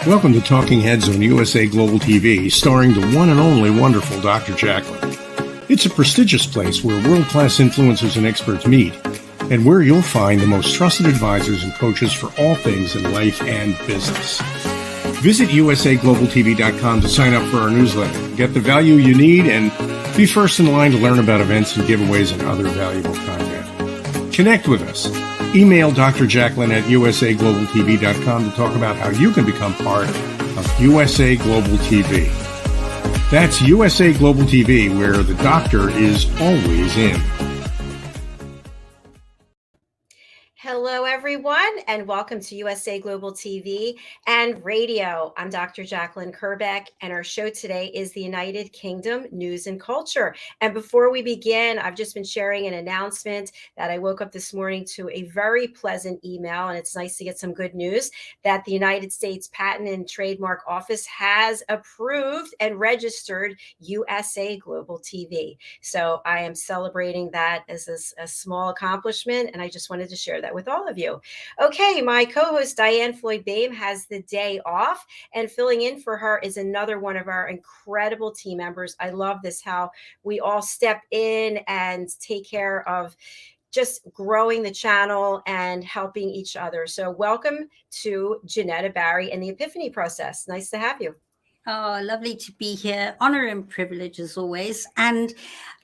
Welcome to Talking Heads on USA Global TV, starring the one and only wonderful Dr. JACALYN. It's a prestigious place where world-class influencers and experts meet, and where you'll find the most trusted advisors and coaches for all things in life and business. Visit usaglobaltv.com to sign up for our newsletter, get the value you need, and be first in line to learn about events and giveaways and other valuable content. Connect with us. Email Dr. JACALYN at usaglobaltv.com to talk about how you can become part of USA Global TV. That's USA Global TV, where the doctor is always in. Hello, everyone, and welcome to USA Global TV and Radio. I'm Dr. JACALYN KERBECK, and our show today is the United Kingdom News and Culture. And before we begin, I've just been sharing an announcement that I woke up this morning to a very pleasant email, and it's nice to get some good news that the United States Patent and Trademark Office has approved and registered USA Global TV. So I am celebrating that as a small accomplishment, and I just wanted to share that with all of you. Okay, my co-host DIANN BOEHM has the day off, and filling in for her is another one of our incredible team members. I love this, how we all step in and take care of just growing the channel and helping each other. So welcome to Janetta Barry and the Epiphany Process. Nice to have you. Oh, lovely to be here. Honor and privilege as always. And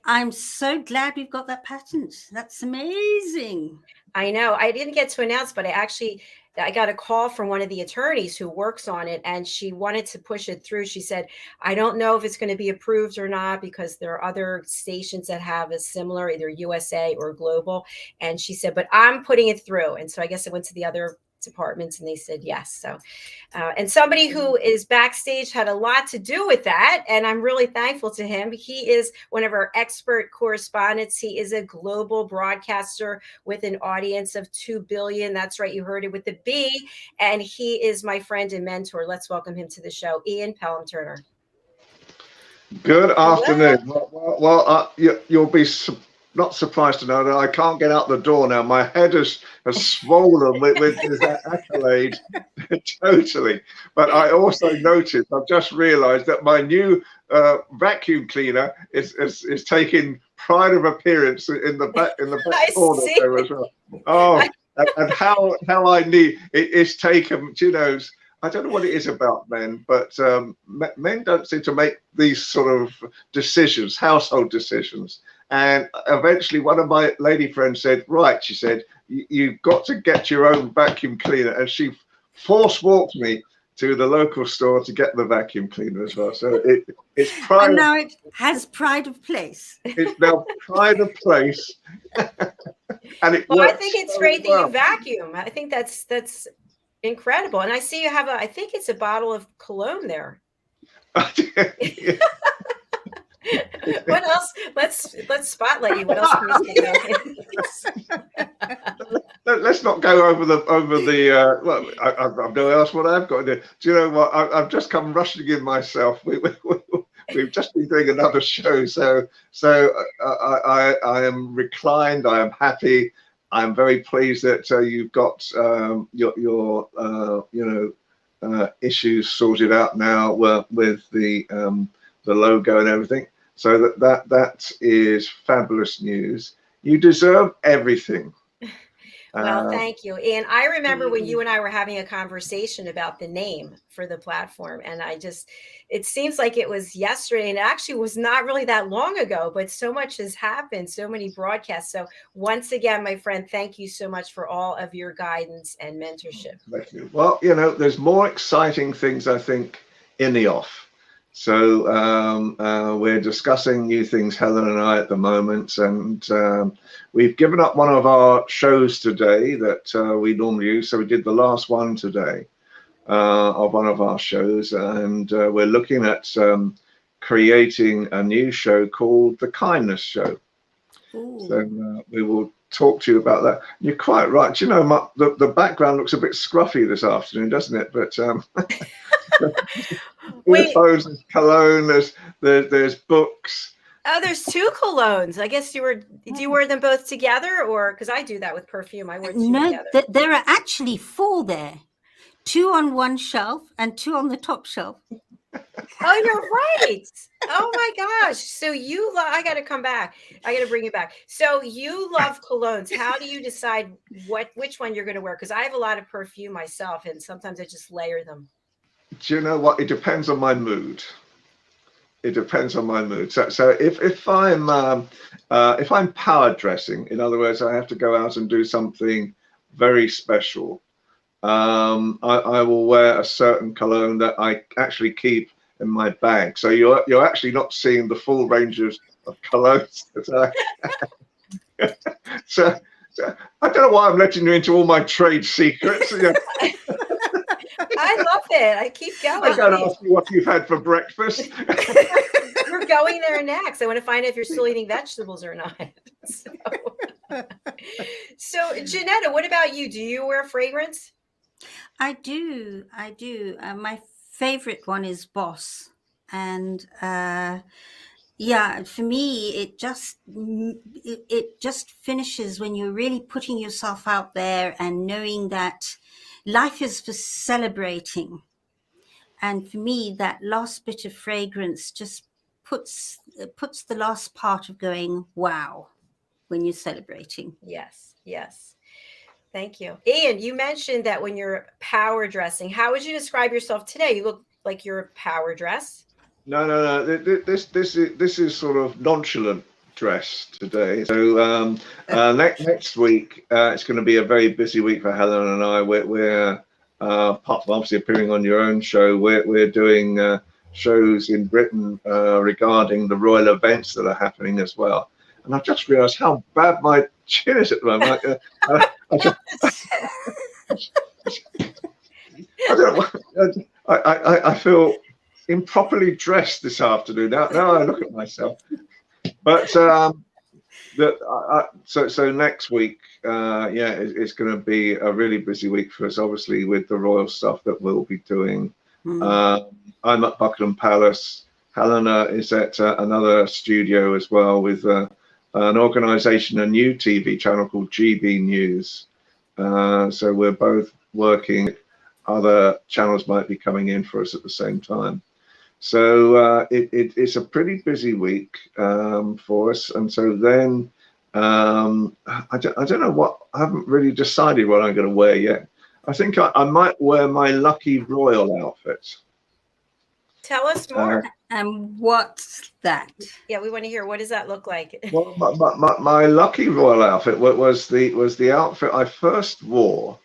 I'm so glad we've got that patent. That's amazing. I know. I didn't get to announce, but I got a call from one of the attorneys who works on it, and she wanted to push it through. She said, I don't know if it's going to be approved or not, because there are other stations that have a similar, either USA or global. And she said, but I'm putting it through. And so I guess it went to the other departments and they said yes. So and somebody who is backstage had a lot to do with that, and I'm really thankful to him. He is one of our expert correspondents. He is a global broadcaster with an audience of 2 billion. That's right, you heard it with the B. And he is my friend and mentor. Let's welcome him to the show, Ian Pelham Turner. Good afternoon. Well, you'll be not surprised to know that I can't get out the door now. My head has swollen with this accolade totally. But I also noticed, I've just realized that my new vacuum cleaner is taking pride of appearance in the back corner there as well. Oh, and how I need it's taken, you know, I don't know what it is about men, but men don't seem to make these sort of decisions, household decisions. And eventually one of my lady friends said, right, she said, you've got to get your own vacuum cleaner. And she force walked me to the local store to get the vacuum cleaner as well. So it's pride. And now it has pride of place. It's now pride of place. And it well, I think it's so great well. that you vacuum. I think that's incredible. And I see you have I think it's a bottle of cologne there. Yeah. What else? Let's spotlight you. What else can we say? Let's not go over the well, I know else what I've got to do. Do you know what? I've just come rushing in myself. We've just been doing another show, so I am reclined. I am happy. I'm very pleased that you've got your issues sorted out now with the logo and everything. So that is fabulous news. You deserve everything. Well, thank you. And I remember when you and I were having a conversation about the name for the platform, and it seems like it was yesterday, and it actually was not really that long ago, but so much has happened, so many broadcasts. So once again, my friend, thank you so much for all of your guidance and mentorship. Thank you. Well, you know, there's more exciting things, I think, in the off. So we're discussing new things, Helen and I, at the moment, and we've given up one of our shows today that we normally use. So we did the last one today of one of our shows, and we're looking at creating a new show called The Kindness Show. Ooh. So we will talk to you about that. You're quite right. You know, the background looks a bit scruffy this afternoon, doesn't it? But earphones, there's cologne, there's books. Oh, there's 2 colognes. I guess do you wear them both together, or because I do that with perfume, I wear 2 together. There are actually 4 there. 2 on one shelf and 2 on the top shelf. Oh, you're right. Oh my gosh. So I got to come back. I got to bring you back. So you love colognes. How do you decide which one you're going to wear? Because I have a lot of perfume myself, and sometimes I just layer them. Do you know what? It depends on my mood. It depends on my mood. So if I'm power dressing, in other words, I have to go out and do something very special, I will wear a certain cologne that I actually keep in my bag. So you're actually not seeing the full range of colognes that I so I don't know why I'm letting you into all my trade secrets. I love it. I keep going. I'm going to ask you what you've had for breakfast. We're going there next. I want to find out if you're still eating vegetables or not. So Janetta, what about you? Do you wear fragrance? I do. My favorite one is Boss. And yeah, for me, it just finishes when you're really putting yourself out there and knowing that life is for celebrating. And for me, that last bit of fragrance just puts the last part of going, wow, when you're celebrating. Yes. Thank you. Ian, you mentioned that when you're power dressing, how would you describe yourself today? You look like you're power dress. No. This is sort of nonchalant dress today. So next week it's going to be a very busy week for Helen and I. We're apart from obviously appearing on your own show, we're doing shows in Britain regarding the royal events that are happening as well. And I've just realised how bad my chin is at the moment. I don't know. I feel improperly dressed this afternoon. Now I look at myself. But so next week, it's going to be a really busy week for us, obviously, with the royal stuff that we'll be doing. I'm at Buckingham Palace. Helena is at another studio as well with an organisation, a new TV channel called GB News. So we're both working. Other channels might be coming in for us at the same time. So it's a pretty busy week for us. And so then I don't know what, I haven't really decided what I'm going to wear yet. I think I might wear my lucky royal outfit. Tell us more. And what's that? Yeah, we want to hear. What does that look like? Well, my lucky royal outfit was the outfit I first wore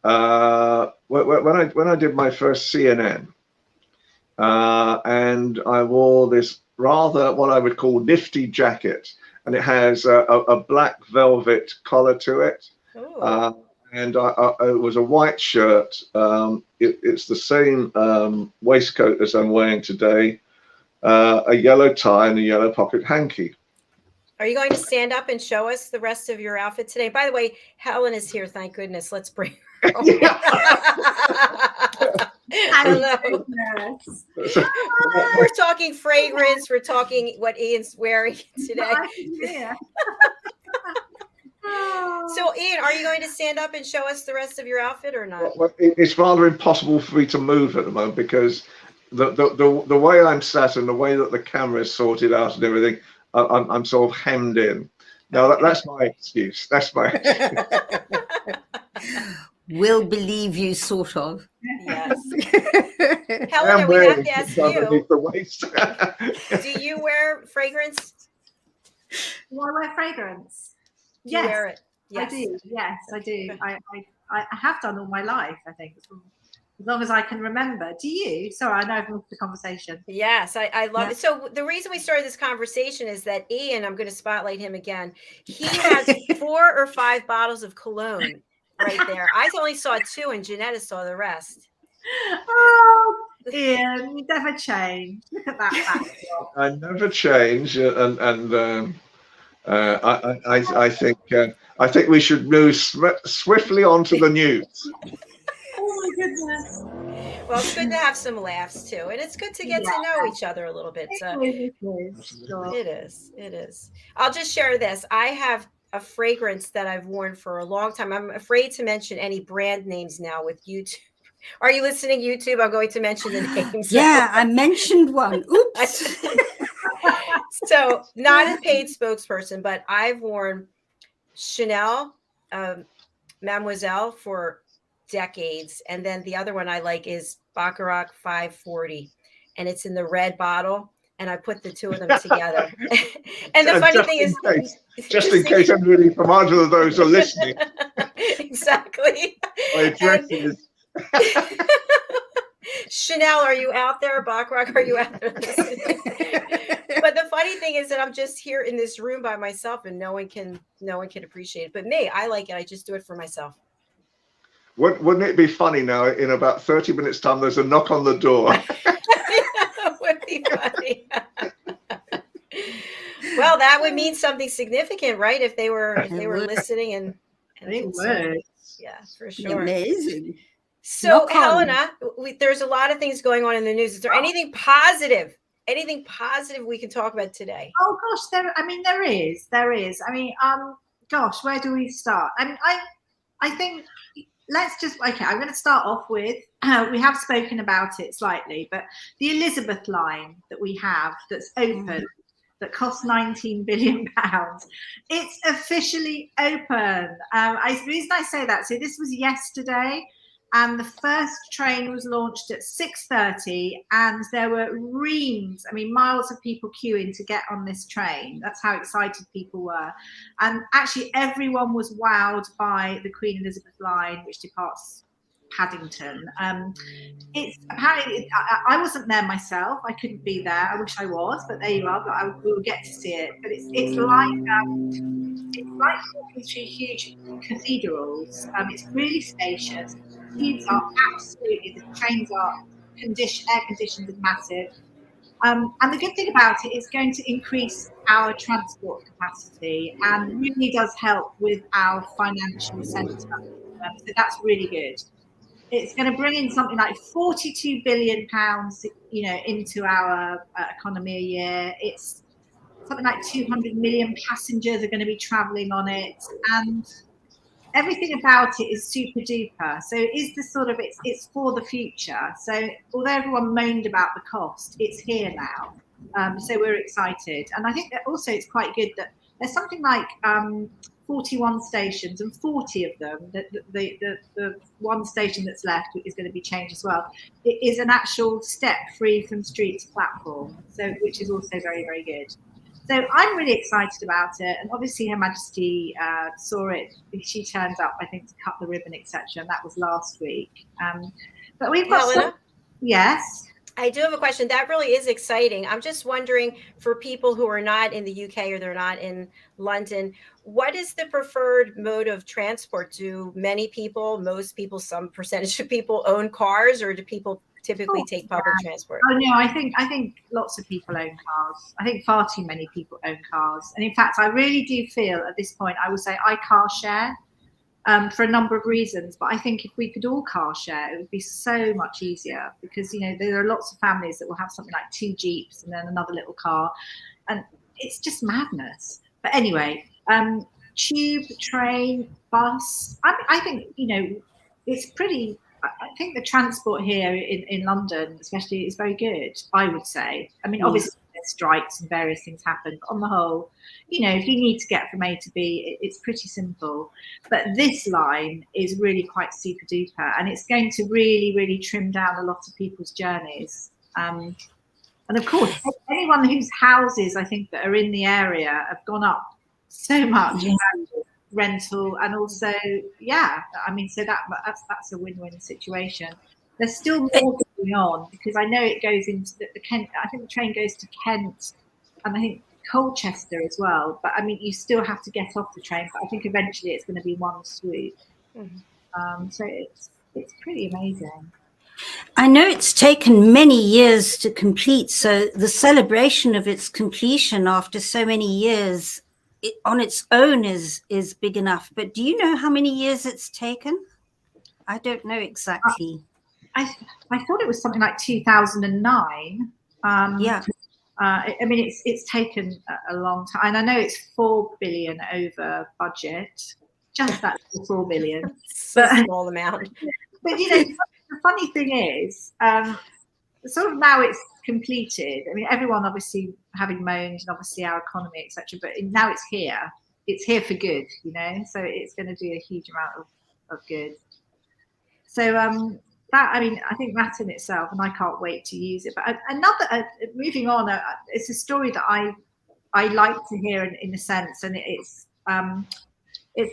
when I did my first CNN, and I wore this rather what I would call nifty jacket, and it has a black velvet collar to it. And it was a white shirt. It's the same waistcoat as I'm wearing today, a yellow tie and a yellow pocket hanky. Are you going to stand up and show us the rest of your outfit today? By the way, Helen is here. Thank goodness. Let's bring her. I don't know. We're talking fragrance. We're talking what Ian's wearing today. So, Ian, are you going to stand up and show us the rest of your outfit or not? Well, it's rather impossible for me to move at the moment because the way I'm sat and the way that the camera is sorted out and everything, I'm sort of hemmed in. Now, that's my excuse. That's my excuse. We'll believe you, sort of. Yes. Helena, we have to ask you. The waist. Do you wear fragrance? Do I wear fragrance? Do you wear it? Yes. I do. Yes, I do. I have done all my life, I think, as long as I can remember. Do you? Sorry, I know I've moved the conversation. Yes, I love it. So the reason we started this conversation is that Ian, I'm going to spotlight him again. He has 4 or 5 bottles of cologne right there. I only saw 2 and Janetta saw the rest. Oh, Ian, you never change. Look at that. I never change, and I think we should move swiftly on to the news. Oh my goodness. Well, it's good to have some laughs too, and it's good to get to know each other a little bit. It is. I'll just share this. I have a fragrance that I've worn for a long time. I'm afraid to mention any brand names now with YouTube Are you listening YouTube? I'm going to mention the names. Yeah, I mentioned one. Oops. So not a paid spokesperson, but I've worn Chanel, Mademoiselle for decades. And then the other one I like is Baccarat 540. And it's in the red bottle. And I put the two of them together. And the funny thing is, just in case anybody from either of those are listening. Exactly. My address is Chanel, are you out there? Baccarat, are you out there listening? But the funny thing is that I'm just here in this room by myself, and no one can appreciate it. But me, I like it. I just do it for myself. Wouldn't it be funny now? In about 30 minutes' time, there's a knock on the door. That would be funny. Well, that would mean something significant, right? If they were listening and They would. Yeah, for sure. Amazing. So, Helena, there's a lot of things going on in the news. Is there anything positive? Anything positive we can talk about today? Oh gosh, there is. I mean, gosh, where do we start? I mean, I think let's just, okay, I'm going to start off with, we have spoken about it slightly, but the Elizabeth line that we have that's open, that costs £19 billion, it's officially open. The reason I say that, so this was yesterday, and the first train was launched at 6:30, and there were reams, I mean, miles of people queuing to get on this train. That's how excited people were. And actually, everyone was wowed by the Queen Elizabeth line, which departs Paddington. It's apparently, I wasn't there myself. I couldn't be there. I wish I was, but there you are. But we will get to see it. But it's like walking through huge cathedrals. It's really spacious. Queues are absolutely, the trains are air conditioned and massive. And the good thing about it is going to increase our transport capacity and really does help with our financial centre. So that's really good. It's going to bring in something like £42 billion, into our economy a year. It's something like 200 million passengers are going to be travelling on it, and everything about it is super duper. So it is the sort of, it's for the future. So although everyone moaned about the cost, it's here now. So we're excited. And I think that also it's quite good that there's something like 41 stations, and 40 of them, the one station that's left is going to be changed as well. It is an actual step free from streets platform, so which is also very, very good. So I'm really excited about it, and obviously Her Majesty saw it. She turned up, I think, to cut the ribbon, etc. And that was last week. But we've got Helena? Yes. I do have a question. That really is exciting. I'm just wondering, for people who are not in the UK or they're not in London, what is the preferred mode of transport? Do many people, most people, some percentage of people own cars, or do people typically take public transport? Oh no, I think lots of people own cars. I think far too many people own cars. And in fact, I really do feel at this point, I would say I car share. For a number of reasons, but I think if we could all car share, it would be so much easier, because there are lots of families that will have something like 2 Jeeps and then another little car, and it's just madness. But anyway, tube, train, bus, I think it's pretty. I think the transport here in London especially is very good, I would say. I mean, obviously there's strikes and various things happen, but on the whole, if you need to get from A to B, it's pretty simple. But this line is really quite super duper, and it's going to really, really trim down a lot of people's journeys. And of course, anyone whose houses, I think, that are in the area have gone up so much. Yeah. Rental, and also I mean, so that's a win-win situation. There's still more going on, because I know it goes into the Kent. I think the train goes to Kent, and I think Colchester as well, but I mean, you still have to get off the train, but I think eventually it's going to be one swoop. So it's pretty amazing. I know it's taken many years to complete, so the celebration of its completion after so many years on its own is big enough. But do you know how many years it's taken? I don't know exactly. I thought it was something like 2009. Yeah. I mean, it's taken a long time, and I know it's 4 billion over budget. Just that 4 billion, but a small amount. But the funny thing is, sort of now it's completed. I mean, everyone obviously having moaned, and obviously our economy, etc. But now it's here. It's here for good, you know. So it's going to do a huge amount of good. So that, I mean, I think that in itself, and I can't wait to use it. But another, moving on, it's a story that I like to hear in a sense, and it's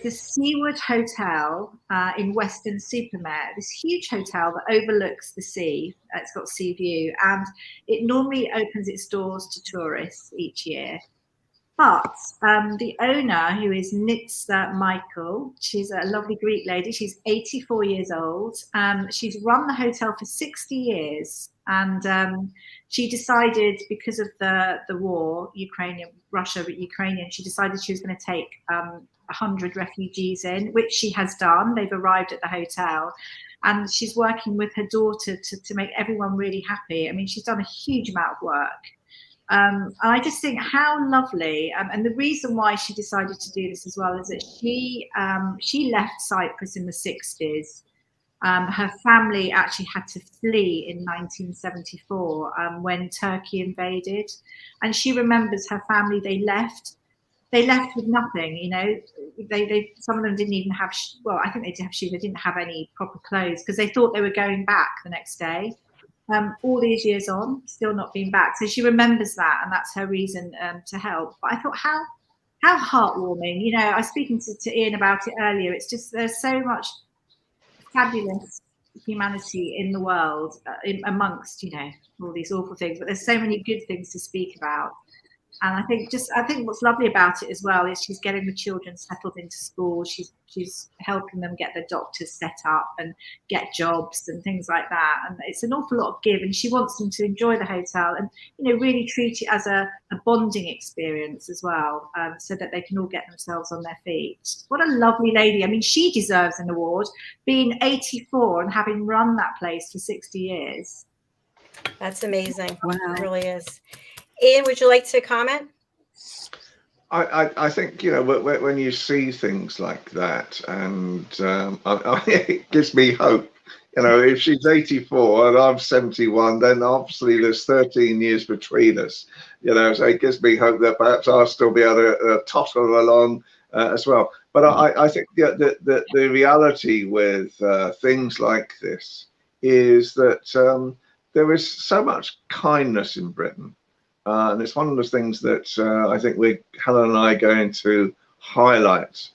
the Seaward Hotel in Weston-super-Mare, this huge hotel that overlooks the sea. It's got sea view, and it normally opens its doors to tourists each year. But the owner, who is Nitsa Michael, she's a lovely Greek lady. She's 84 years old. She's run the hotel for 60 years. And she decided, because of the war, Russia-Ukrainian, she decided she was going to take 100 refugees in, which she has done. They've arrived at the hotel. And she's working with her daughter to make everyone really happy. I mean, she's done a huge amount of work. And I just think how lovely, and the reason why she decided to do this as well is that she left Cyprus in the 60s. Her family actually had to flee in 1974 when Turkey invaded, and she remembers her family. They left with nothing, you know. They some of them didn't even have. Well, I think they did have shoes. They didn't have any proper clothes because they thought they were going back the next day. All these years on, still not being back. So she remembers that, and that's her reason to help. But I thought, how heartwarming. You know, I was speaking to Ian about it earlier. It's just, there's so much fabulous humanity in the world, amongst, you know, all these awful things. But there's so many good things to speak about. And I think what's lovely about it as well is she's getting the children settled into school. She's helping them get their doctors set up and get jobs and things like that. And it's an awful lot of give. And she wants them to enjoy the hotel and, you know, really treat it as a bonding experience as well, so that they can all get themselves on their feet. What a lovely lady. I mean, she deserves an award, being 84 and having run that place for 60 years. That's amazing. Wow. It really is. Ian, would you like to comment? I think, you know, when you see things like that, and it gives me hope. You know, if she's 84 and I'm 71, then obviously there's 13 years between us. You know, so it gives me hope that perhaps I'll still be able to totter along as well. But I think the reality with things like this is that there is so much kindness in Britain. And it's one of the things that I think Helen and I are going to highlight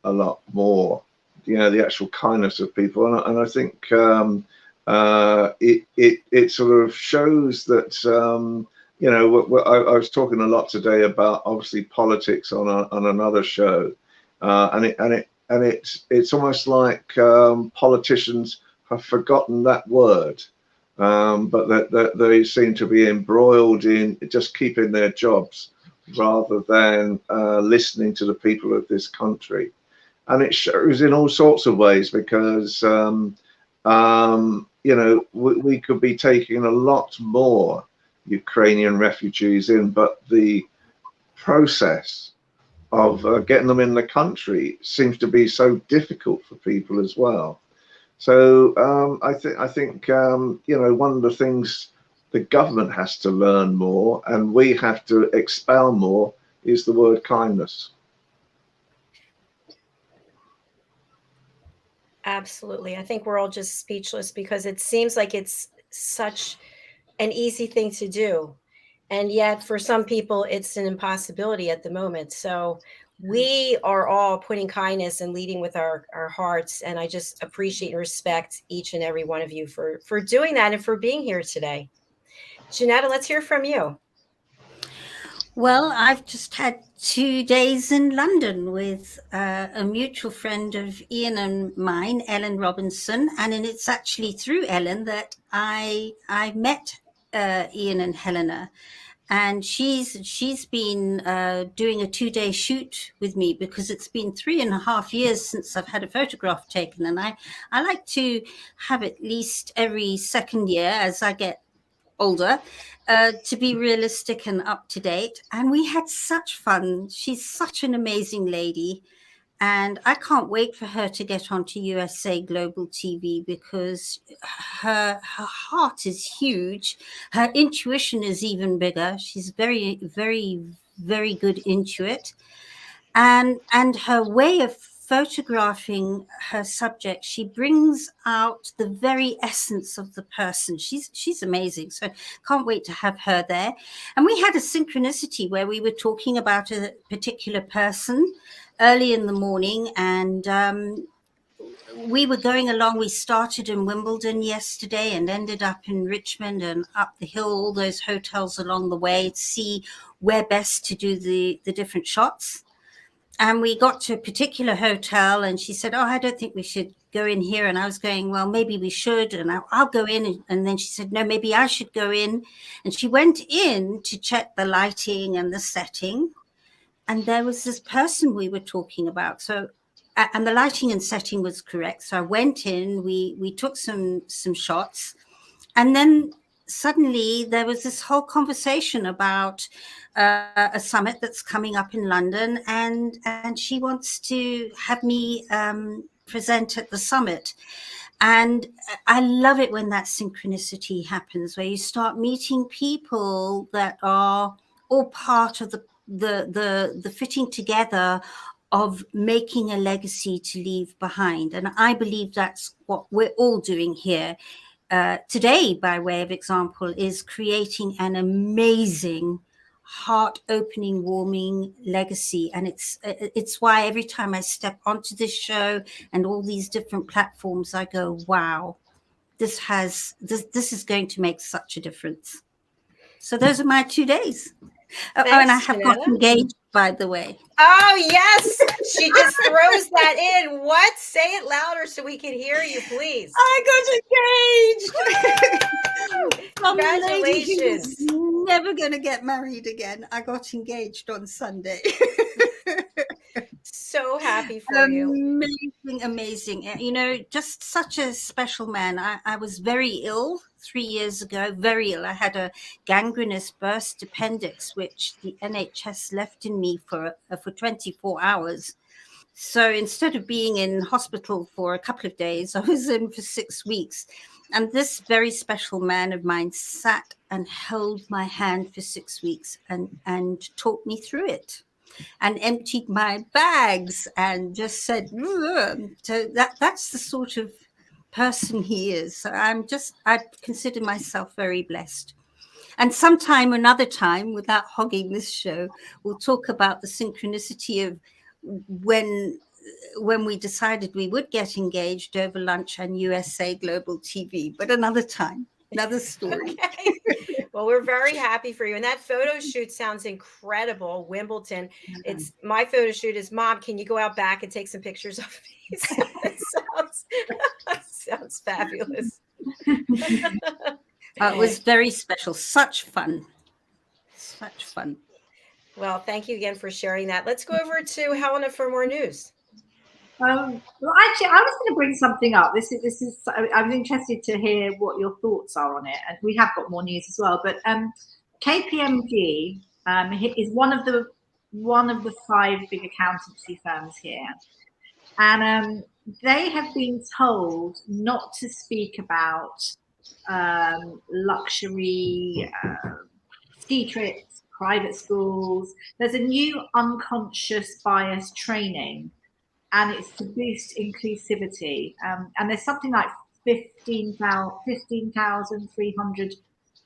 a lot more, you know, the actual kindness of people. And I think it sort of shows that, you know, I was talking a lot today about obviously politics on another show. And it's almost like politicians have forgotten that word. But that they seem to be embroiled in just keeping their jobs rather than listening to the people of this country. And it shows in all sorts of ways, because, you know, we could be taking a lot more Ukrainian refugees in, but the process of getting them in the country seems to be so difficult for people as well. So I think you know, one of the things the government has to learn more, and we have to expel more, is the word kindness. Absolutely. I think we're all just speechless because it seems like it's such an easy thing to do. And yet for some people, it's an impossibility at the moment. So we are all putting kindness and leading with our hearts. And I just appreciate and respect each and every one of you for doing that and for being here today. Janetta, let's hear from you. Well, I've just had 2 days in London with a mutual friend of Ian and mine, Ellen Robinson. And it's actually through Ellen that I met Ian and Helena. And she's been doing a 2-day shoot with me, because it's been 3.5 years since I've had a photograph taken. And I like to have at least every second year as I get older to be realistic and up to date. And we had such fun. She's such an amazing lady. And I can't wait for her to get onto USA Global TV, because her heart is huge. Her intuition is even bigger. She's very, very, very good intuit. And her way of photographing her subject, she brings out the very essence of the person. She's amazing. So can't wait to have her there. And we had a synchronicity where we were talking about a particular person early in the morning, and we were going along. We started in Wimbledon yesterday and ended up in Richmond and up the hill, all those hotels along the way, to see where best to do the different shots. And we got to a particular hotel, and she said, "Oh, I don't think we should go in here." And I was going, "Well, maybe we should." And I'll go in. And then she said, "No, maybe I should go in." And she went in to check the lighting and the setting. And there was this person we were talking about. So, and the lighting and setting was correct. So I went in, we took some shots. And then suddenly there was this whole conversation about a summit that's coming up in London, and she wants to have me present at the summit. And I love it when that synchronicity happens, where you start meeting people that are all part of the fitting together of making a legacy to leave behind. And I believe that's what we're all doing here. Today, by way of example, is creating an amazing, heart-opening, warming legacy. And it's why every time I step onto this show and all these different platforms, I go, wow, this is going to make such a difference. So those are my 2 days. Thanks, and I have Helena. got engaged, by the way. Oh, yes. She just throws that in. What? Say it louder so we can hear you, please. I got engaged. Congratulations. Never going to get married again. I got engaged on Sunday. So happy for you. Amazing. You know, just such a special man. I was very ill 3 years ago, very ill. I had a gangrenous burst appendix, which the NHS left in me for 24 hours. So instead of being in hospital for a couple of days, I was in for 6 weeks. And this very special man of mine sat and held my hand for 6 weeks and talked me through it, and emptied my bags and just said, so that's the sort of person he is. So I consider myself very blessed. And another time, without hogging this show, we'll talk about the synchronicity of when we decided we would get engaged over lunch on USA Global TV, but another time, another story. Okay. Well, we're very happy for you. And that photo shoot sounds incredible. Wimbledon. It's my photo shoot is, Mom, can you go out back and take some pictures of me? It sounds fabulous. It was very special. Such fun. Such fun. Well, thank you again for sharing that. Let's go over to Helena for more news. Well, actually, I was going to bring something up. This is. I was interested to hear what your thoughts are on it, and we have got more news as well. But KPMG is one of the 5 big accountancy firms here, and they have been told not to speak about luxury ski trips, private schools. There's a new unconscious bias training, and it's to boost inclusivity. And there's something like 15,300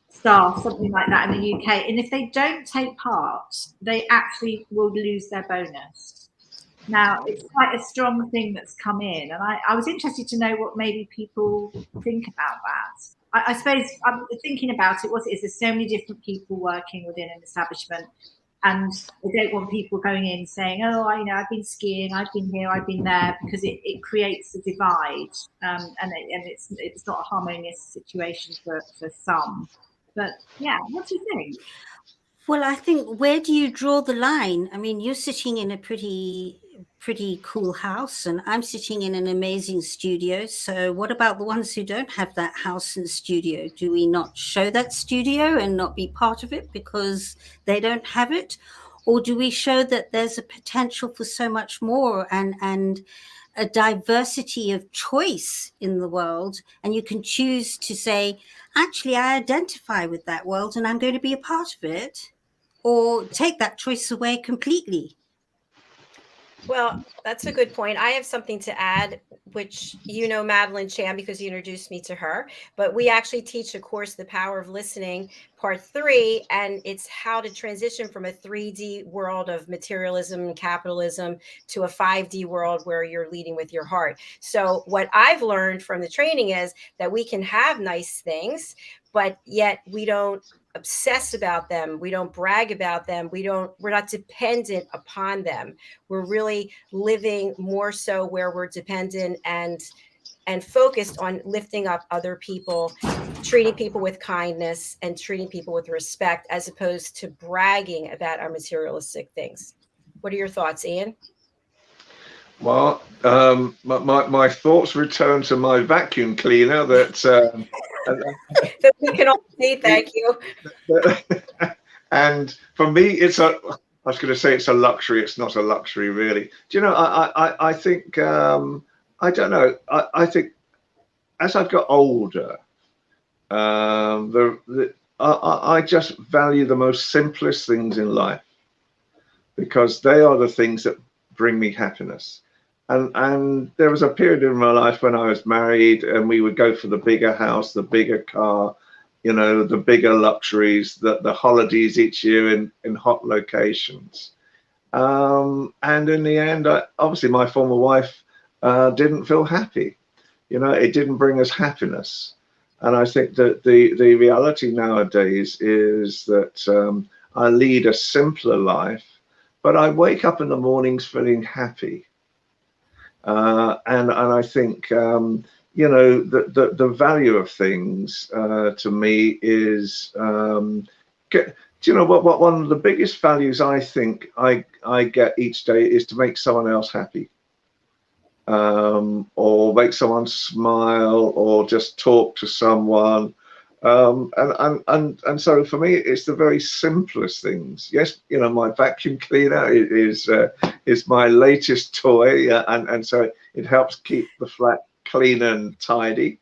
staff, something like that in the UK. And if they don't take part, they actually will lose their bonus. Now, it's quite a strong thing that's come in. And I was interested to know what maybe people think about that. I suppose I'm thinking about it, there's so many different people working within an establishment, and they don't want people going in saying, "Oh, I've been skiing, I've been here, I've been there," because it creates a divide, and it's not a harmonious situation for some. But yeah, what do you think? Well, I think, where do you draw the line? I mean, you're sitting in a pretty cool house, and I'm sitting in an amazing studio. So what about the ones who don't have that house and studio? Do we not show that studio and not be part of it because they don't have it? or do we show that there's a potential for so much more and a diversity of choice in the world, and you can choose to say, actually, I identify with that world and I'm going to be a part of it, or take that choice away completely? Well, that's a good point. I have something to add, which Madeline Chan, because you introduced me to her. But we actually teach a course, The Power of Listening, Part 3, and it's how to transition from a 3D world of materialism and capitalism to a 5D world where you're leading with your heart. So what I've learned from the training is that we can have nice things, but yet we don't obsess about them. We don't brag about them. We're not dependent upon them. We're really living more so where we're dependent and focused on lifting up other people, treating people with kindness and treating people with respect, as opposed to bragging about our materialistic things. What are your thoughts, Ian? Well, my thoughts return to my vacuum cleaner that That we can all see. Thank you. And for me, I was going to say it's a luxury. It's not a luxury, really. Do you know? I think I don't know. I think as I've got older, I just value the most simplest things in life, because they are the things that bring me happiness. And there was a period in my life when I was married, and we would go for the bigger house, the bigger car, the bigger luxuries, the holidays each year in hot locations. And in the end, obviously my former wife didn't feel happy. It didn't bring us happiness. And I think that the reality nowadays is that I lead a simpler life, but I wake up in the mornings feeling happy. And I think the value of things to me is do you know what one of the biggest values I think I get each day is to make someone else happy, or make someone smile, or just talk to someone. And so for me, it's the very simplest things. Yes, my vacuum cleaner is my latest toy, and so it helps keep the flat clean and tidy.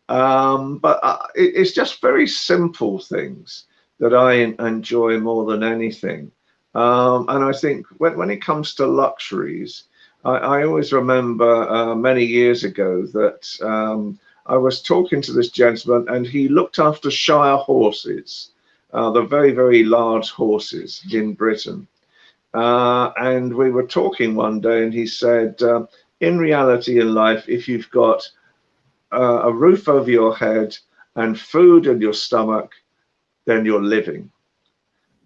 But it's just very simple things that I enjoy more than anything. And I think when it comes to luxuries, I always remember many years ago that I was talking to this gentleman, and he looked after Shire horses, the very, very large horses in Britain. And we were talking one day, and he said, in reality in life, if you've got a roof over your head and food in your stomach, then you're living.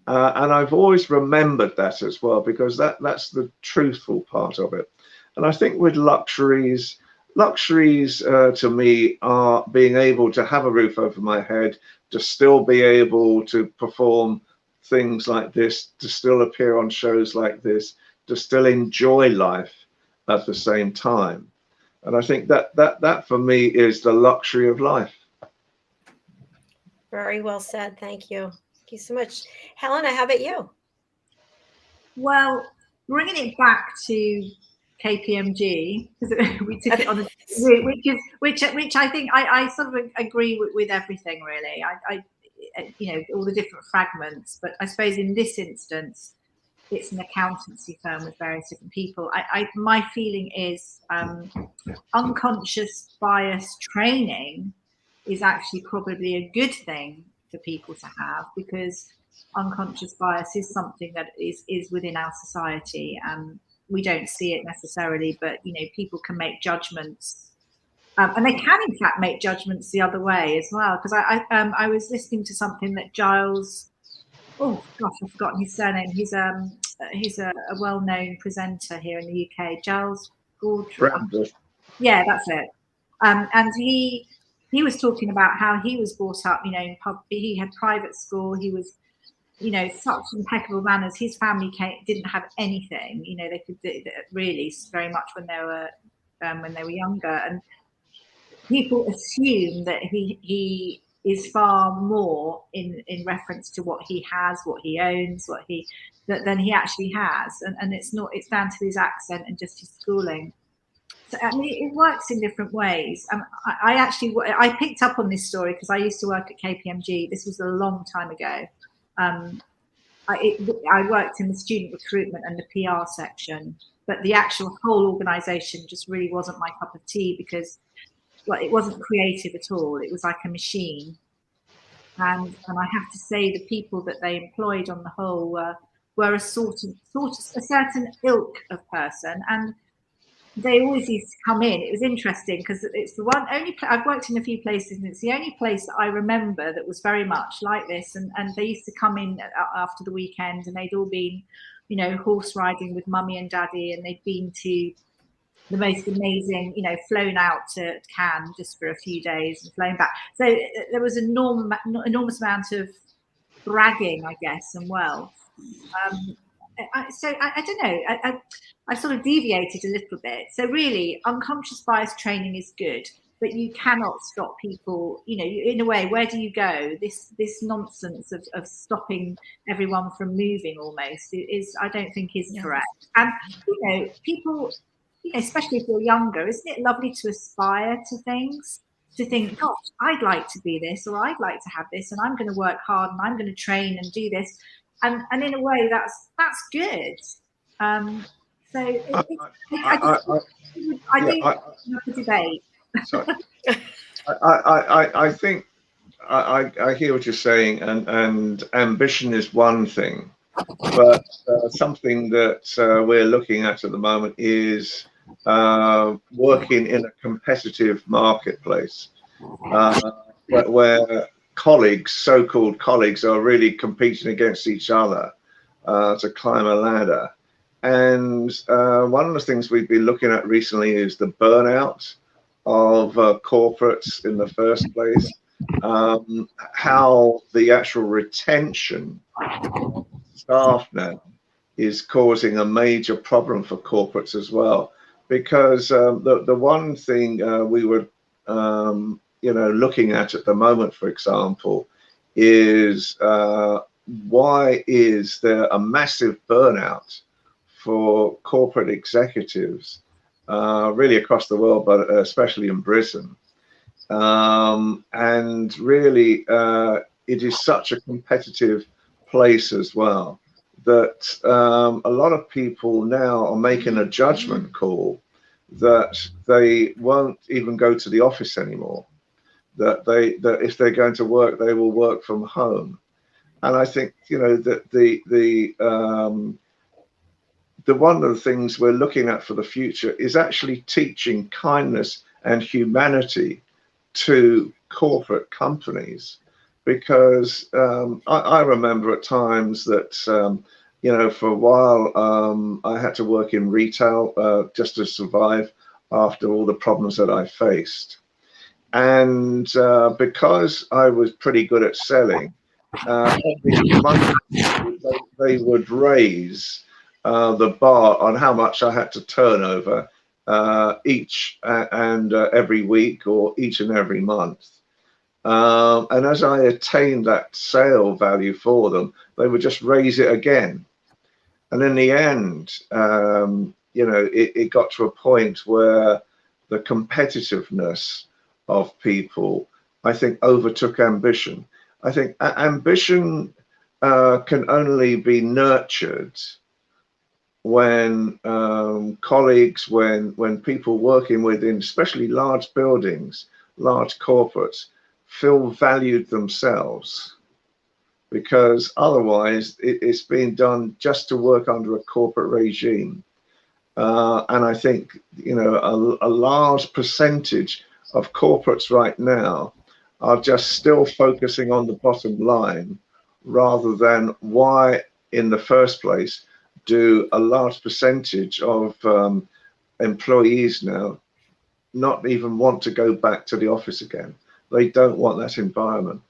And I've always remembered that as well, because that's the truthful part of it. And I think with luxuries to me are being able to have a roof over my head, to still be able to perform things like this, to still appear on shows like this, to still enjoy life at the same time. And I think that for me is the luxury of life. Very well said. Thank you. Thank you so much. Helena, how about you? Well, bringing it back to KPMG, because we took it on a, which I think I sort of agree with everything, really. I all the different fragments, but I suppose in this instance it's an accountancy firm with various different people. My feeling is unconscious bias training is actually probably a good thing for people to have, because unconscious bias is something that is within our society. We don't see it necessarily, but people can make judgments, and they can in fact make judgments the other way as well. Because I was listening to something that Giles, oh gosh, I've forgotten his surname. He's a well-known presenter here in the UK, Giles Gordon. Yeah, that's it. And he was talking about how he was brought up. He had private school. He was, such impeccable manners. His family didn't have anything. They could really very much when they were younger, and people assume that he is far more in reference to what he has, what he owns, than he actually has, and it's down to his accent and just his schooling. So I mean, it works in different ways. I picked up on this story because I used to work at KPMG. This was a long time ago. I worked in the student recruitment and the PR section, but the actual whole organisation just really wasn't my cup of tea because, well, it wasn't creative at all. It was like a machine. And I have to say, the people that they employed on the whole were a sort of a certain ilk of person, and they always used to come in. It was interesting because it's the only I've worked in a few places, and it's the only place that I remember that was very much like this. And they used to come in after the weekend, and they'd all been, you know, horse riding with mummy and daddy, and they'd been to the most amazing, you know, flown out to Cannes just for a few days and flown back. So there was an enormous amount of bragging, I guess, and wealth. So I don't know. I sort of deviated a little bit. So really, unconscious bias training is good, but you cannot stop people. You know, in a way, where do you go? This nonsense of stopping everyone from moving almost is I don't think is correct. And you know, people, you know, especially if you're younger, isn't it lovely to aspire to things? To think, gosh, I'd like to be this, or I'd like to have this, and I'm going to work hard, and I'm going to train and do this. And in a way, that's good. So I do have a debate. Sorry. I think I hear what you're saying, and ambition is one thing, but something that we're looking at the moment is working in a competitive marketplace where colleagues, so-called colleagues, are really competing against each other to climb a ladder. And one of the things we've been looking at recently is the burnout of corporates in the first place, how the actual retention of staff now is causing a major problem for corporates as well. Because the one thing we were you know, looking at the moment, for example, is why is there a massive burnout for corporate executives really across the world, but especially in Britain? And really, it is such a competitive place as well that a lot of people now are making a judgment call that they won't even go to the office anymore. That if they're going to work, they will work from home. And I think, you know, that the one of the things we're looking at for the future is actually teaching kindness and humanity to corporate companies, because I remember at times that you know, for a while I had to work in retail just to survive after all the problems that I faced. And because I was pretty good at selling, every month they would raise the bar on how much I had to turn over each and every week, or each and every month. And as I attained that sale value for them, they would just raise it again. And in the end, you know, it got to a point where the competitiveness of people, I think, overtook ambition. I think ambition can only be nurtured when colleagues, when people working within, especially large buildings, large corporates, feel valued themselves, because otherwise it's being done just to work under a corporate regime. And I think, you know, a large percentage of corporates right now are just still focusing on the bottom line, rather than why in the first place do a large percentage of employees now not even want to go back to the office again. They don't want that environment.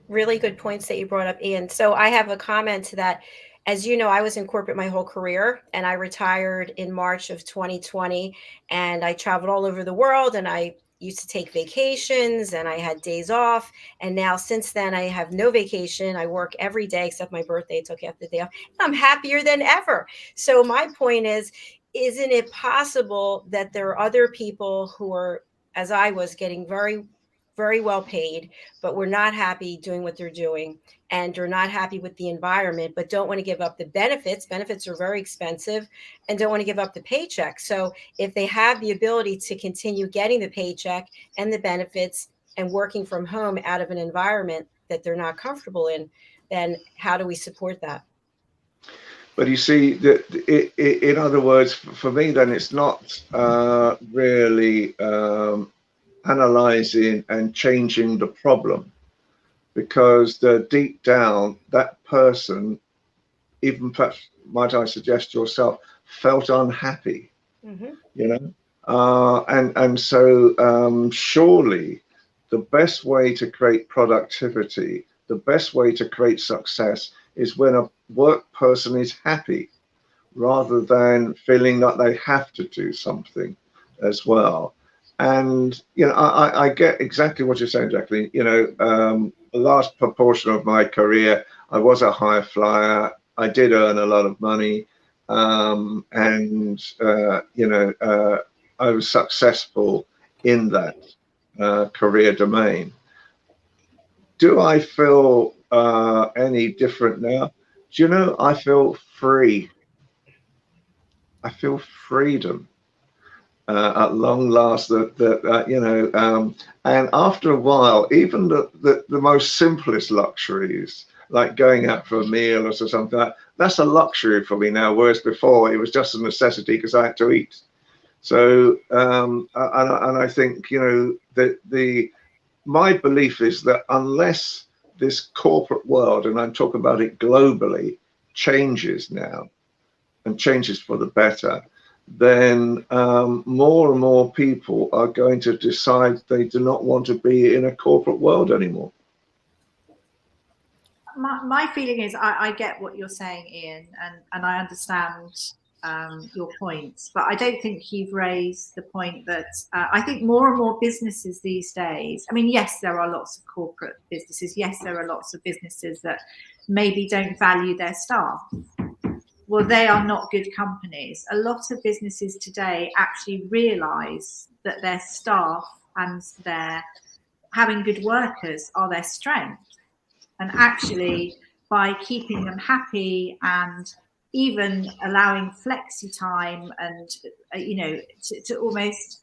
Really good points that you brought up, Ian. So I have a comment to that. As you know, I was in corporate my whole career, and I retired in March of 2020, and I traveled all over the world, and I used to take vacations and I had days off. And now since then, I have no vacation. I work every day except my birthday. I took half the day off. I'm happier than ever. So my point is, isn't it possible that there are other people who are, as I was, getting very, very well paid, but we're not happy doing what they're doing, and are not happy with the environment, but don't want to give up the benefits. Benefits are very expensive, and don't want to give up the paycheck. So if they have the ability to continue getting the paycheck and the benefits and working from home out of an environment that they're not comfortable in, then how do we support that? But you see, in other words, for me, then it's not really analyzing and changing the problem, because deep down, that person, even perhaps, might I suggest yourself, felt unhappy, you know? And so surely the best way to create productivity, the best way to create success is when a work person is happy, rather than feeling that they have to do something as well. And, you know, I get exactly what you're saying, Jacqueline. You know, the last proportion of my career, I was a high flyer. I did earn a lot of money. You know, I was successful in that career domain. Do I feel any different now? Do you know, I feel free. I feel freedom at long last. You know, and after a while, even the most simplest luxuries, like going out for a meal or something, that's a luxury for me now. Whereas before, it was just a necessity because I had to eat. So, and I think, you know, that my belief is that unless this corporate world, and I'm talking about it globally, changes now, and changes for the better, then more and more people are going to decide they do not want to be in a corporate world anymore. My feeling is I get what you're saying, Ian, and I understand your points, but I don't think you've raised the point that I think more and more businesses these days, I mean, yes, there are lots of corporate businesses. Yes, there are lots of businesses that maybe don't value their staff. Well, they are not good companies. A lot of businesses today actually realize that their staff and their having good workers are their strength. And actually, by keeping them happy and even allowing flexi time and, you know, to almost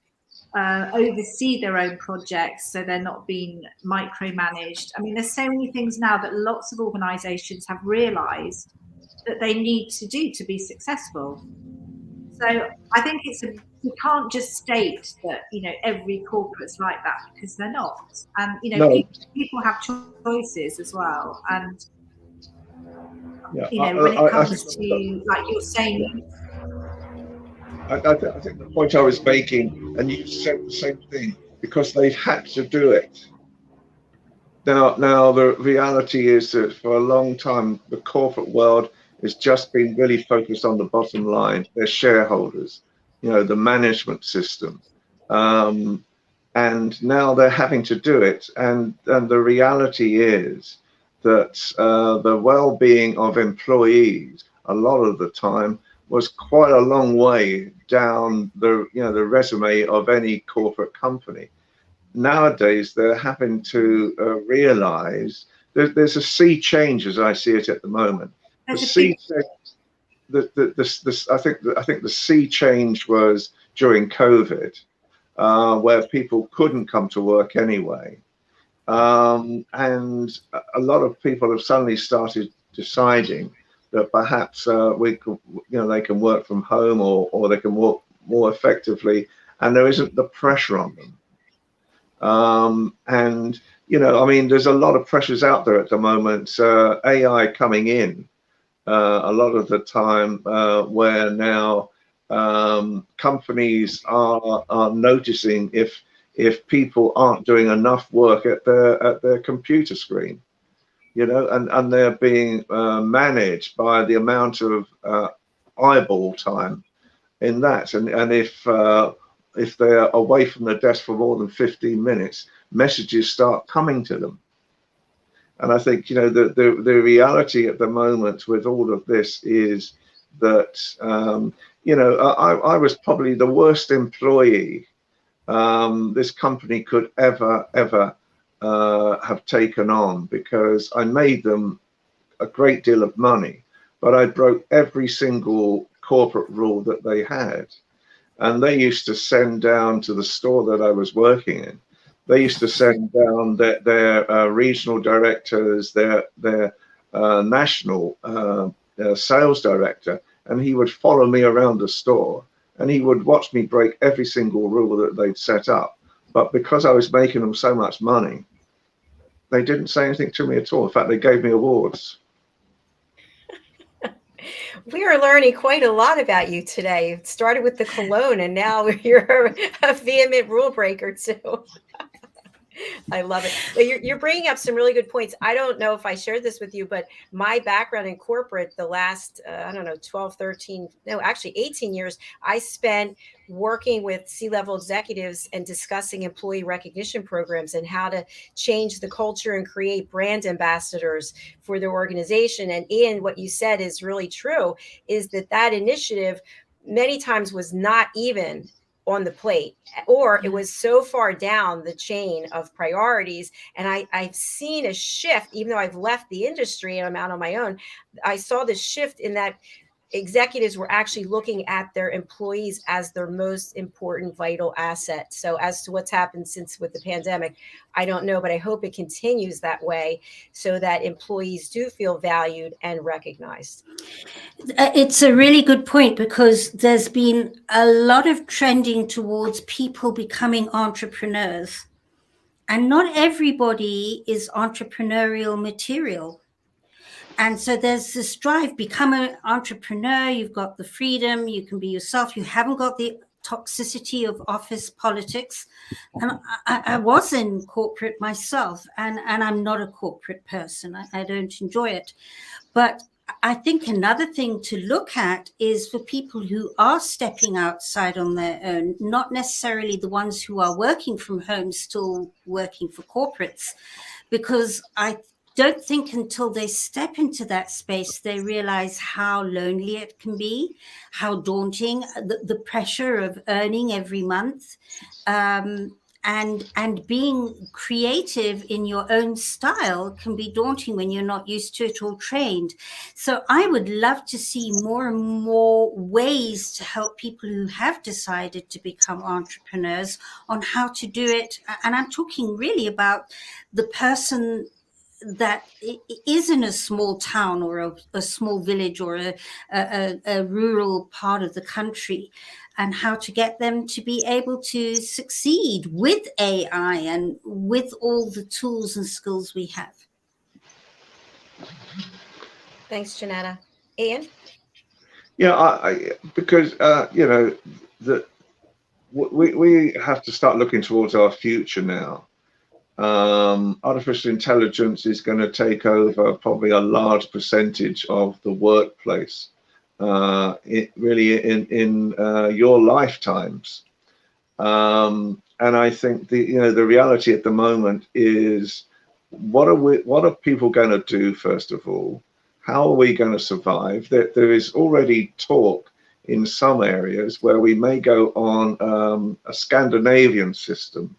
oversee their own projects so they're not being micromanaged. I mean, there's so many things now that lots of organizations have realized that they need to do to be successful. So I think we can't just state that, you know, every corporate's like that, because they're not. And, you know, people have choices as well. And, yeah, you know, when it comes to, like you're saying, I think the point I was making, and you said the same thing, because they've had to do it. Now the reality is that for a long time, the corporate world has just been really focused on the bottom line, their shareholders, you know, the management system. And now they're having to do it. And the reality is that the well-being of employees, a lot of the time, was quite a long way down the resume of any corporate company. Nowadays, they're having to realize there's a sea change, as I see it at the moment. The sea change, I think the sea change was during COVID, where people couldn't come to work anyway, and a lot of people have suddenly started deciding that perhaps they can work from home, or they can work more effectively, and there isn't the pressure on them. And, you know, I mean, there's a lot of pressures out there at the moment. AI coming in a lot of the time, where now companies are noticing if people aren't doing enough work at their computer screen, you know, and they're being managed by the amount of eyeball time in that. And if if they're away from the desk for more than 15 minutes, messages start coming to them. And I think, you know, the reality at the moment with all of this is that, you know, I was probably the worst employee this company could ever have taken on, because I made them a great deal of money, but I broke every single corporate rule that they had. And they used to send down to the store that I was working in, they used to send down their regional directors, their national sales director, and he would follow me around the store and he would watch me break every single rule that they'd set up. But because I was making them so much money, they didn't say anything to me at all. In fact, they gave me awards. We are learning quite a lot about you today. It started with the cologne, and now you're a vehement rule breaker too. I love it. Well, you're bringing up some really good points. I don't know if I shared this with you, but my background in corporate, the last, I don't know, 12, 13, no, actually 18 years, I spent working with C-level executives and discussing employee recognition programs and how to change the culture and create brand ambassadors for their organization. And Ian, what you said is really true, is that initiative many times was not even on the plate, or it was so far down the chain of priorities. And I've seen a shift, even though I've left the industry and I'm out on my own. I saw the shift in that executives were actually looking at their employees as their most important vital asset. So as to what's happened since with the pandemic, I don't know, but I hope it continues that way so that employees do feel valued and recognized. It's a really good point, because there's been a lot of trending towards people becoming entrepreneurs, and not everybody is entrepreneurial material. And so there's this drive, become an entrepreneur, you've got the freedom, you can be yourself, you haven't got the toxicity of office politics. And I was in corporate myself, and I'm not a corporate person. I don't enjoy it. But I think another thing to look at is for people who are stepping outside on their own, not necessarily the ones who are working from home, still working for corporates, because I don't think until they step into that space, they realize how lonely it can be, how daunting, the pressure of earning every month, and being creative in your own style can be daunting when you're not used to it or trained. So I would love to see more and more ways to help people who have decided to become entrepreneurs on how to do it. And I'm talking really about the person that is in a small town or a small village or a rural part of the country, and how to get them to be able to succeed with AI and with all the tools and skills we have. Thanks, Janetta. Ian? Yeah, because, you know, we have to start looking towards our future now. Artificial intelligence is going to take over probably a large percentage of the workplace, really in your lifetimes. And I think the reality at the moment is, what are people going to do? First of all, how are we going to survive? There is already talk in some areas where we may go on a Scandinavian system,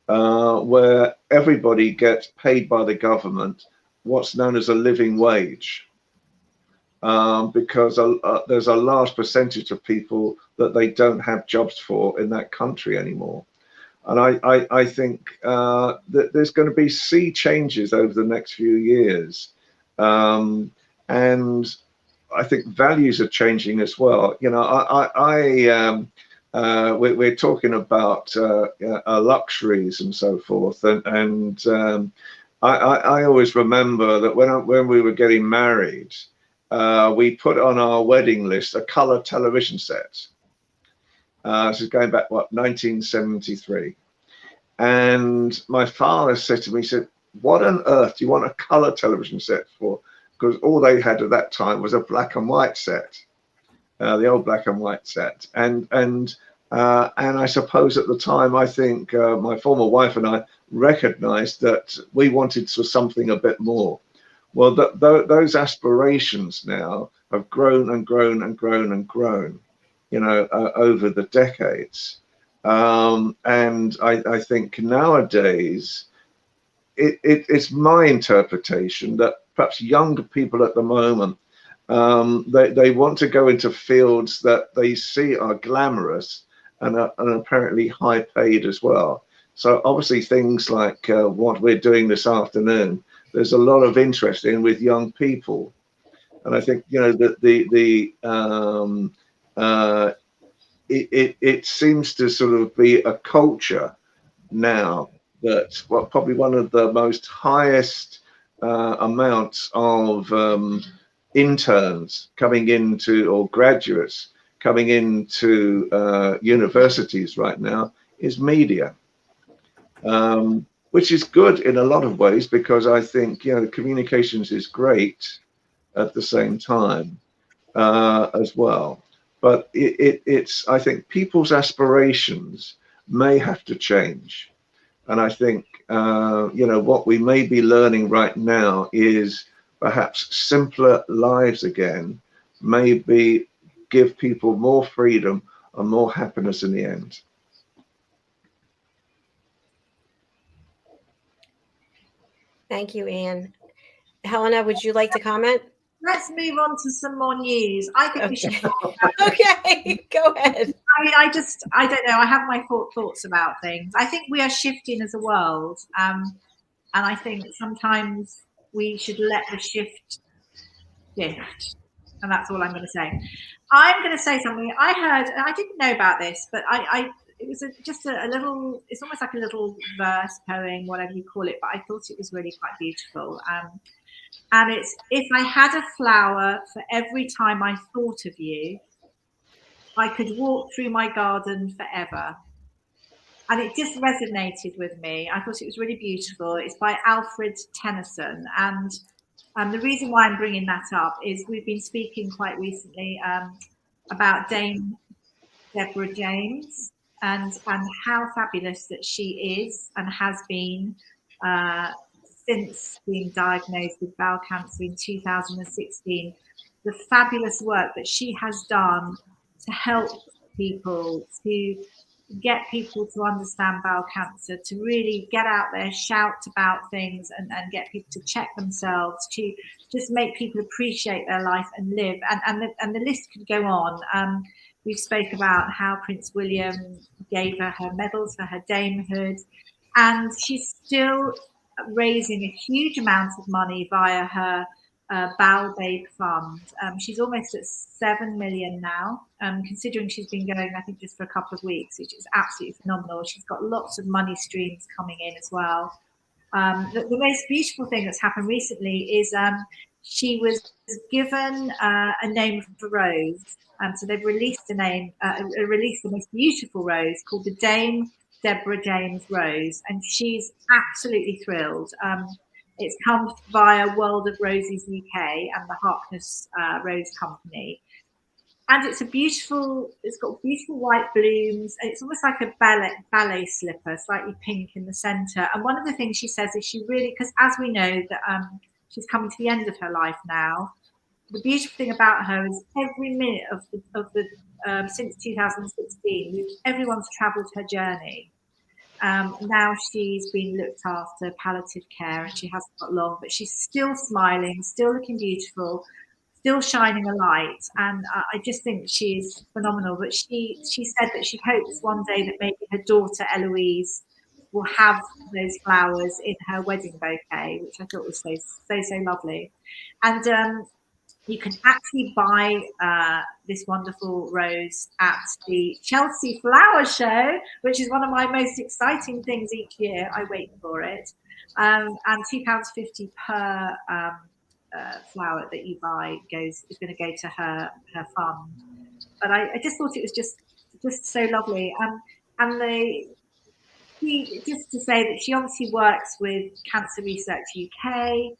where everybody gets paid by the government what's known as a living wage, because there's a large percentage of people that they don't have jobs for in that country anymore. And I think that there's going to be sea changes over the next few years, and I think values are changing as well. You know, we're talking about luxuries and so forth, and I always remember that when we were getting married, we put on our wedding list a color television set. This is going back, what, 1973, and my father said to me, he said, "What on earth do you want a color television set for?" Because all they had at that time was a black and white set. The old black and white set, and And I suppose at the time, I think my former wife and I recognized that we wanted something a bit more. Well, those aspirations now have grown and grown and grown and grown, you know, over the decades. And I think nowadays, it's my interpretation that perhaps younger people at the moment, they want to go into fields that they see are glamorous and apparently high paid as well. So obviously things like what we're doing this afternoon, there's a lot of interest in with young people. And I think, you know, that it seems to sort of be a culture now that probably one of the most highest amounts of interns coming into, or graduates coming into universities right now is media, which is good in a lot of ways, because I think, you know, communications is great at the same time as well. But it's, I think people's aspirations may have to change. And I think, you know, what we may be learning right now is perhaps simpler lives again, maybe give people more freedom and more happiness in the end. Thank you, Ian. Helena, would you like to comment? Let's move on to some more news. I think we should. Okay, go ahead. I mean, I don't know. I have my thoughts about things. I think we are shifting as a world, and I think sometimes we should let the shift, and that's all I'm going to say. I'm going to say something I heard, and I didn't know about this, but it was just a little. It's almost like a little verse, poem, whatever you call it. But I thought it was really quite beautiful. And it's, if I had a flower for every time I thought of you, I could walk through my garden forever. And it just resonated with me. I thought it was really beautiful. It's by Alfred Tennyson. And the reason why I'm bringing that up is we've been speaking quite recently about Dame Deborah James and how fabulous that she is and has been since being diagnosed with bowel cancer in 2016. The fabulous work that she has done to help people, to get people to understand bowel cancer, to really get out there, shout about things, and get people to check themselves, to just make people appreciate their life and live. And the list could go on. We spoke about how Prince William gave her medals for her damehood, and she's still raising a huge amount of money via her Bowel Babe Fund. She's almost at 7 million now, considering she's been going, I think, just for a couple of weeks, which is absolutely phenomenal. She's got lots of money streams coming in as well. The most beautiful thing that's happened recently is she was given a name for Rose. So they've released a name, released the most beautiful rose called the Dame Deborah James Rose, and she's absolutely thrilled. It's come via World of Roses UK and the Harkness Rose Company. And it's a beautiful, it's got beautiful white blooms. It's almost like a ballet slipper, slightly pink in the center. And one of the things she says is she really, because as we know that she's coming to the end of her life now, the beautiful thing about her is every minute of the since 2016, everyone's traveled her journey. Now she's been looked after, palliative care, and she hasn't got long, but she's still smiling, still looking beautiful, still shining a light. And I just think she's phenomenal. But she said that she hopes one day that maybe her daughter Eloise will have those flowers in her wedding bouquet, which I thought was so lovely. And you can actually buy this wonderful rose at the Chelsea Flower Show, which is one of my most exciting things each year. I wait for it. And £2.50 per flower that you buy is going to go to her fund. But I just thought it was just so lovely. And just to say that she obviously works with Cancer Research UK.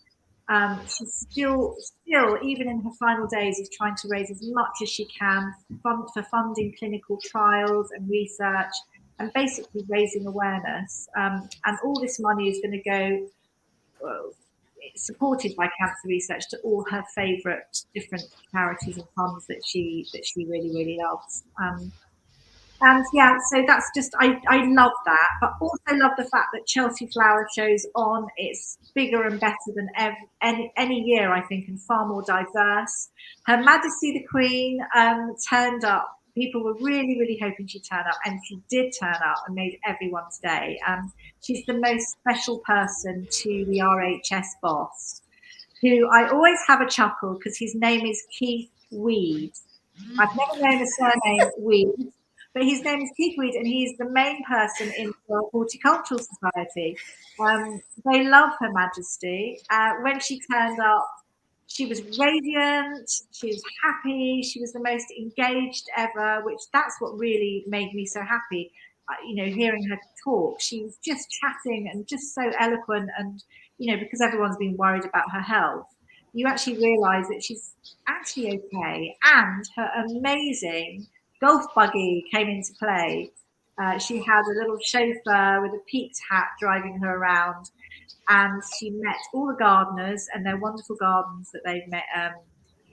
She's still, even in her final days, is trying to raise as much as she can for funding clinical trials and research, and basically raising awareness. And all this money is going to go, supported by cancer research, to all her favourite different charities and funds that she really, really loves. And yeah, so that's just, I love that, but also love the fact that Chelsea Flower shows on. It's bigger and better than any year, I think, and far more diverse. Her Majesty the Queen turned up. People were really, really hoping she'd turn up, and she did turn up and made everyone's day. She's the most special person to the RHS boss, who I always have a chuckle because his name is Keith Weed. I've never known a surname Weed, but his name is Keith Weed, and he's the main person in the Horticultural Society. They love Her Majesty. When she turned up, she was radiant, she was happy, she was the most engaged ever, which that's what really made me so happy. Hearing her talk, she was just chatting and just so eloquent, and because everyone's been worried about her health, you actually realise that she's actually okay. And her amazing golf buggy came into play. She had a little chauffeur with a peaked hat driving her around, and she met all the gardeners and their wonderful gardens that they've met.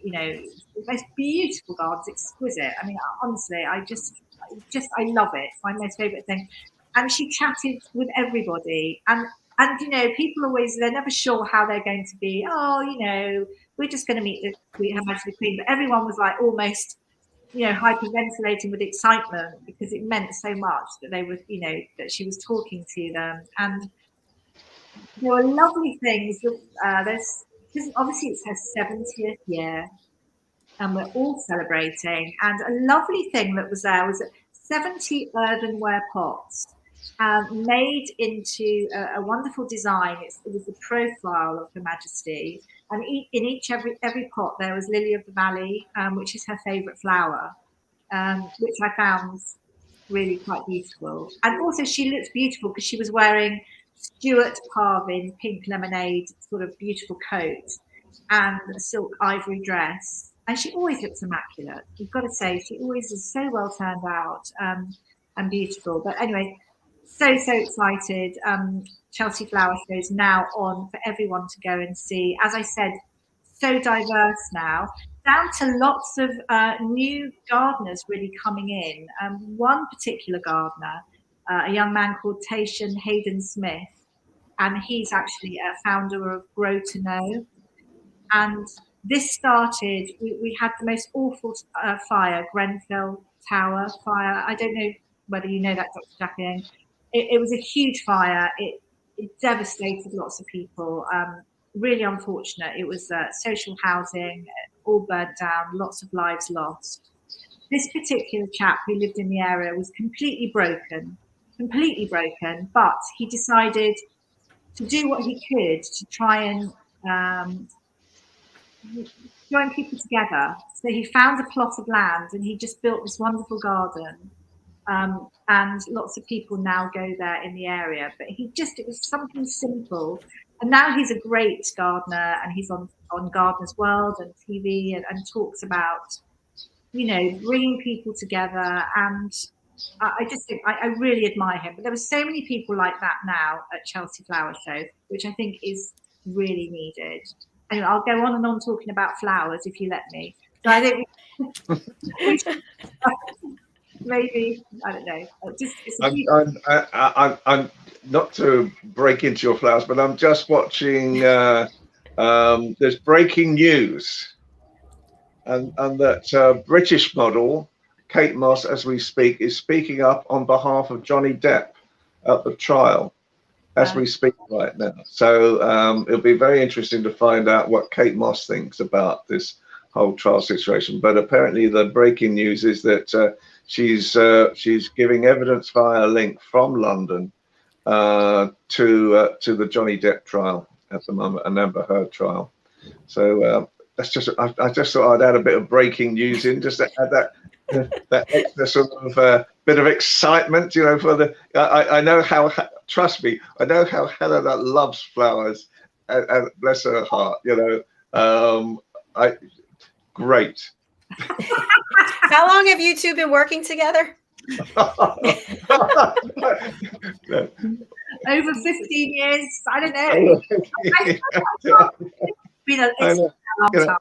The most beautiful gardens, exquisite. I mean, honestly, I love it. It's my most favourite thing. And she chatted with everybody, and people always, they're never sure how they're going to be. We're just going to meet Her Majesty the Queen, but everyone was like almost hyperventilating with excitement, because it meant so much that they were, that she was talking to them. And there were lovely things. Because obviously it's her 70th year, and we're all celebrating. And a lovely thing that was there was 70 earthenware pots made into a wonderful design. It was the profile of Her Majesty, and in every pot there was Lily of the Valley, which is her favourite flower, which I found really quite beautiful. And also she looked beautiful because she was wearing Stuart Parvin pink lemonade sort of beautiful coat and a silk ivory dress, and she always looks immaculate. You've got to say, she always is so well turned out and beautiful. But anyway, so excited. Chelsea Flower Show is now on for everyone to go and see. As I said, so diverse now, down to lots of new gardeners really coming in. One particular gardener, a young man called Tayshan Hayden Smith, and he's actually a founder of Grow to Know. And this started, we had the most awful fire, Grenfell Tower fire. I don't know whether you know that, Dr. JACALYN. It was a huge fire. It devastated lots of people. Really unfortunate. It was social housing, all burnt down, lots of lives lost. This particular chap who lived in the area was completely broken, but he decided to do what he could to try and join people together. So he found a plot of land and he just built this wonderful garden. And lots of people now go there in the area, but it was something simple. And now he's a great gardener, and he's on Gardener's World and TV and talks about, bringing people together. And I just think I really admire him. But there were so many people like that now at Chelsea Flower Show, which I think is really needed. Anyway, I'll go on and on talking about flowers if you let me. So I think maybe, I don't know. I'm not to break into your flowers, but I'm just watching. There's breaking news, and that British model Kate Moss, as we speak, is speaking up on behalf of Johnny Depp at the trial as we speak right now. So it'll be very interesting to find out what Kate Moss thinks about this whole trial situation. But apparently the breaking news is that she's giving evidence via a link from London to the Johnny Depp trial at the moment, an Amber Heard trial. So that's just, I just thought I'd add a bit of breaking news in, just to add that extra sort of bit of excitement, for the. I know how. Trust me, I know how Helena loves flowers, and bless her heart, great. How long have you two been working together? Over 15 years. I don't know. It's been a long time.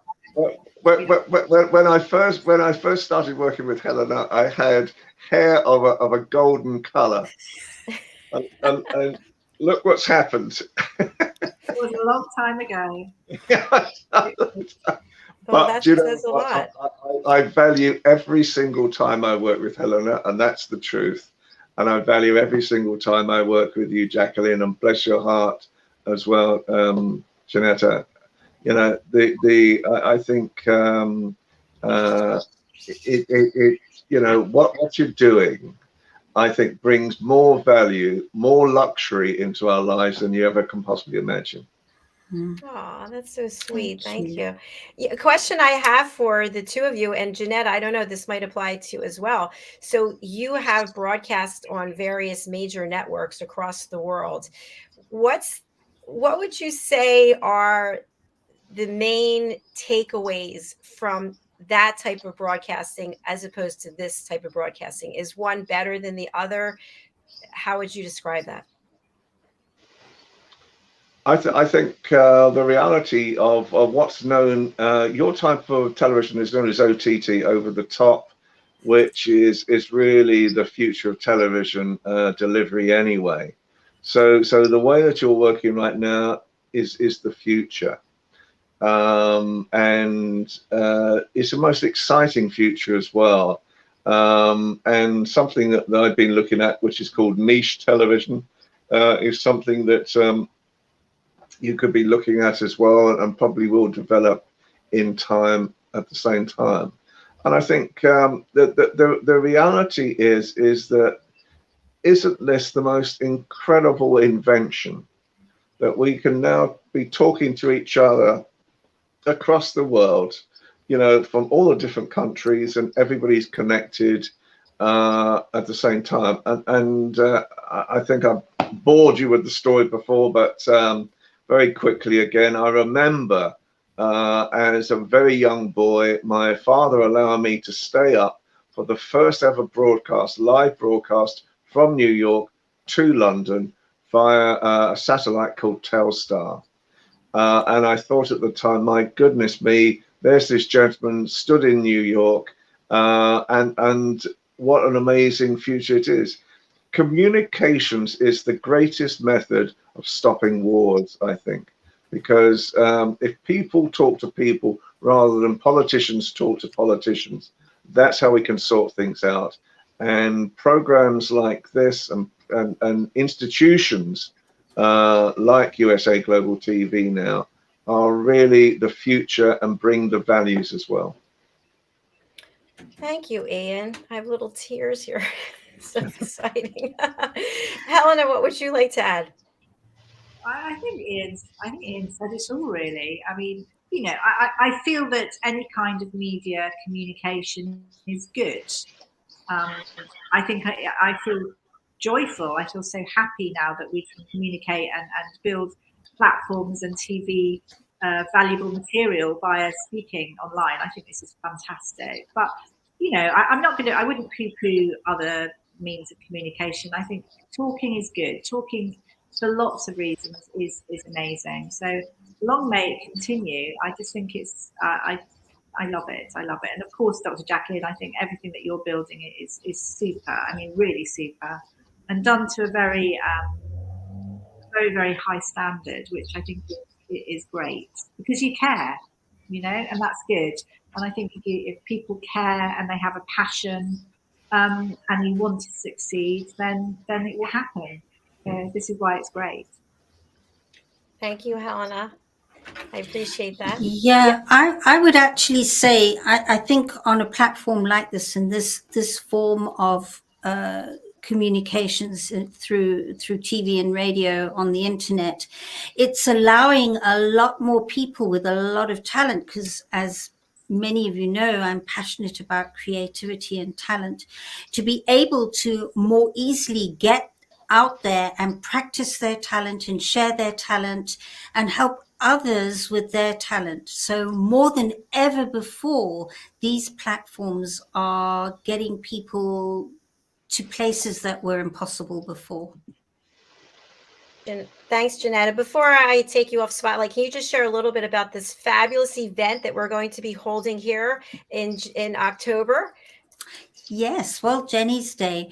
When I first started working with Helena, I had hair of a golden color, and look what's happened. It was a long time ago. Well, that says a lot. I value every single time I work with Helena, and that's the truth. And I value every single time I work with you, Jacqueline, and bless your heart as well, Janetta. I think what you're doing, I think, brings more value, more luxury into our lives than you ever can possibly imagine. Oh, that's so sweet. Thank you. A question I have for the two of you, and Jeanette, I don't know, this might apply to you as well. So you have broadcast on various major networks across the world. What would you say are the main takeaways from that type of broadcasting as opposed to this type of broadcasting? Is one better than the other? How would you describe that? I think the reality of what's known, your type of television is known as OTT, over the top, which is really the future of television delivery anyway. So the way that you're working right now is the future. And it's the most exciting future as well. And something that I've been looking at, which is called niche television, is something that you could be looking at as well, and probably will develop in time at the same time. And I think the reality is that isn't this the most incredible invention, that we can now be talking to each other across the world, from all the different countries, and everybody's connected at the same time. And I think I've bored you with the story before, but very quickly again, I remember as a very young boy, my father allowing me to stay up for the first ever live broadcast from New York to London via a satellite called Telstar. And I thought at the time, my goodness me, there's this gentleman stood in New York, and what an amazing future it is. Communications is the greatest method of stopping wars, I think, because if people talk to people rather than politicians talk to politicians, that's how we can sort things out. And programs like this and institutions like USA Global TV now are really the future and bring the values as well. Thank you, Ian. I have little tears here. So exciting. Helena, what would you like to add? I think Ian said it all, really. I mean, I feel that any kind of media communication is good. I think I feel joyful. I feel so happy now that we can communicate and build platforms and TV valuable material via speaking online. I think this is fantastic. But I wouldn't poo-poo other means of communication. I think talking is good. Talking for lots of reasons is amazing. So long may it continue. I just think it's I love it. I love it. And of course, Dr. Jacqueline, I think everything that you're building is super. I mean, really super, and done to a very very high standard, which I think is great, because you care, and that's good. And I think if people care and they have a passion, and you want to succeed, then it will happen. This is why it's great. Thank you, Helena. I appreciate that. Yeah, I would actually say, I think on a platform like this, and this form of communications through TV and radio on the internet, it's allowing a lot more people with a lot of talent, because as many of you know, I'm passionate about creativity and talent, to be able to more easily get out there and practice their talent and share their talent and help others with their talent. So more than ever before, these platforms are getting people to places that were impossible before. And thanks, Janetta. Before I take you off spotlight, can you just share a little bit about this fabulous event that we're going to be holding here in October? Yes, World Jenny's Day.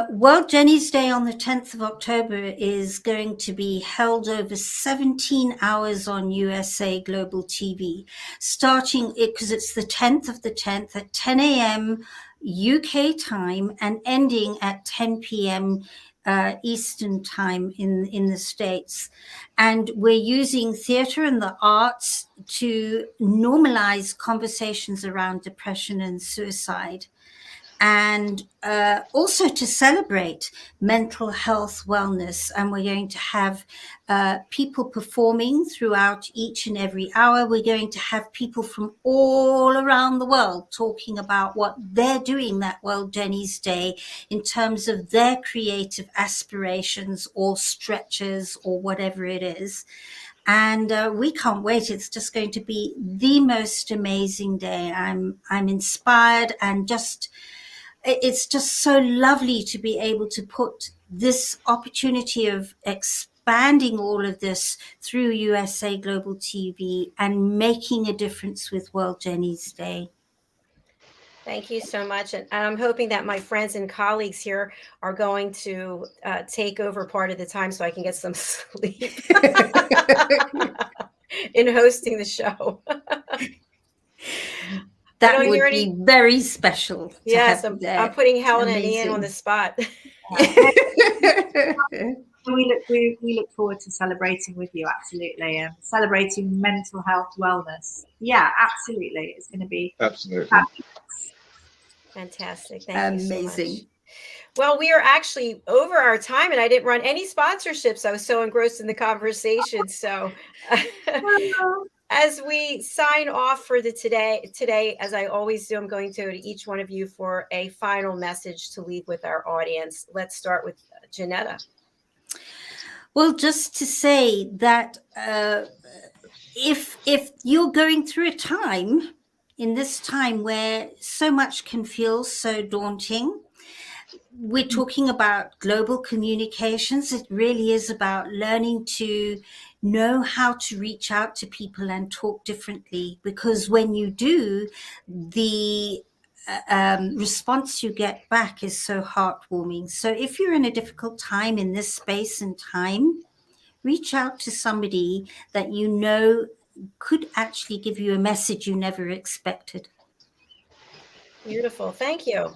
World Jenny's Day on the 10th of October is going to be held over 17 hours on USA Global TV, starting because it's the 10th of the 10th at 10 a.m. UK time and ending at 10 p.m. Eastern time in the States. And we're using theater and the arts to normalize conversations around depression and suicide, and also to celebrate mental health wellness. And we're going to have people performing throughout each and every hour. We're going to have people from all around the world talking about what they're doing that World Jenny's Day in terms of their creative aspirations or stretches or whatever it is. And we can't wait. It's just going to be the most amazing day. I'm inspired, and it's just so lovely to be able to put this opportunity of expanding all of this through USA Global TV and making a difference with World Jenny's Day. Thank you so much. And I'm hoping that my friends and colleagues here are going to take over part of the time so I can get some sleep in hosting the show. That would be very special. Yes, I'm putting Helena and Ian on the spot. We look forward to celebrating with you, absolutely, and celebrating mental health wellness. Yeah, absolutely. It's going to be absolutely fantastic. Thank you amazing. So much. Well, we are actually over our time, and I didn't run any sponsorships. I was so engrossed in the conversation. So as we sign off for today, as I always do, I'm going to go to each one of you for a final message to leave with our audience. Let's start with Janetta. Well, just to say that if you're going through a time, in this time where so much can feel so daunting, we're talking about global communications. It really is about learning to know how to reach out to people and talk differently, because when you do, the response you get back is so heartwarming. So if you're in a difficult time in this space and time, reach out to somebody that you know could actually give you a message you never expected. Beautiful. Thank you.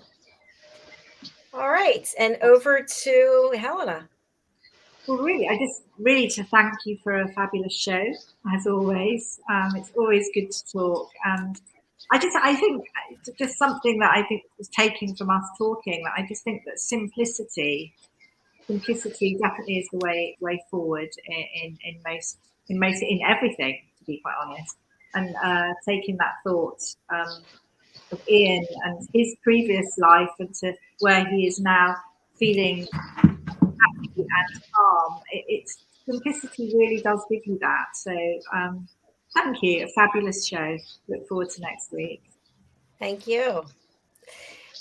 All right. And over to Helena. Well, really, to thank you for a fabulous show, as always. It's always good to talk. And I think just something that I think was taken from us talking, that I just think that simplicity definitely is the way forward in everything, to be quite honest. And taking that thought of Ian and his previous life and to where he is now, feeling happy and calm. It's simplicity really does give you that. So thank you. A fabulous show. Look forward to next week. Thank you.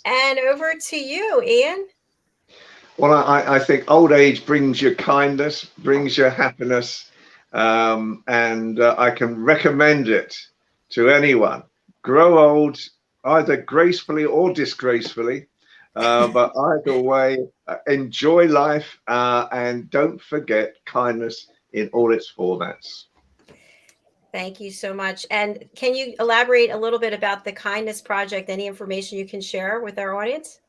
And over to you, Ian. Well, I think old age brings you kindness, brings you happiness, and I can recommend it to anyone. Grow old, either gracefully or disgracefully, but either way, enjoy life, and don't forget kindness in all its formats. Thank you so much. And can you elaborate a little bit about the Kindness Project? Any information you can share with our audience?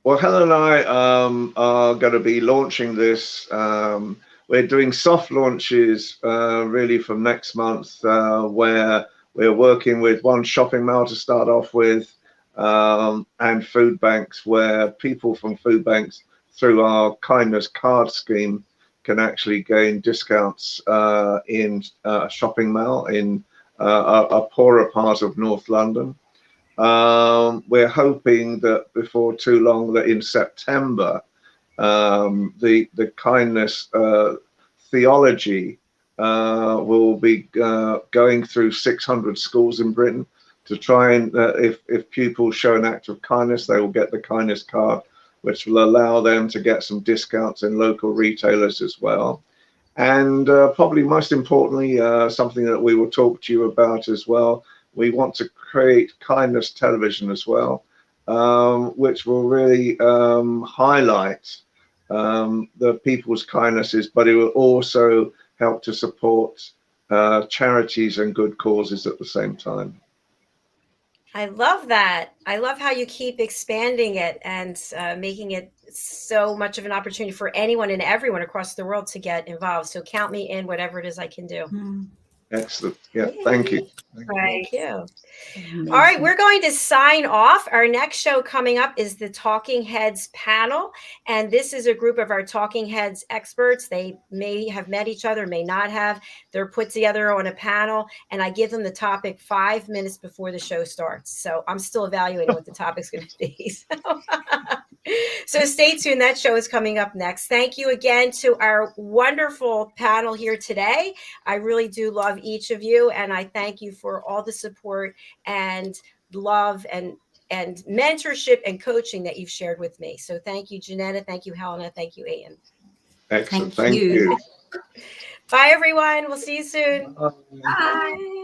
Well, Helen and I are going to be launching this. We're doing soft launches really from next month, where we're working with one shopping mall to start off with, and food banks, where people from food banks through our kindness card scheme can actually gain discounts in a shopping mall in a poorer part of North London. We're hoping that before too long, that in September, the kindness theology will be going through 600 schools in Britain to try and, if pupils show an act of kindness, they will get the kindness card, which will allow them to get some discounts in local retailers as well. And probably most importantly, something that we will talk to you about as well, we want to create kindness television as well, which will really highlight the people's kindnesses, but it will also help to support charities and good causes at the same time. I love that. I love how you keep expanding it and making it so much of an opportunity for anyone and everyone across the world to get involved. So count me in, whatever it is I can do. Excellent. Yeah, thank you. Thank you. Amazing. All right, we're going to sign off. Our next show coming up is the Talking Heads panel. And this is a group of our Talking Heads experts. They may have met each other, may not have. They're put together on a panel, and I give them the topic 5 minutes before the show starts. So I'm still evaluating what the topic's going to be. So stay tuned. That show is coming up next. Thank you again to our wonderful panel here today. I really do love each of you, and I thank you for all the support and love and mentorship and coaching that you've shared with me. So thank you, Janetta. Thank you, Helena. Thank you, Ian. Excellent. Thank Thank you. Bye, everyone. We'll see you soon. Bye. Bye.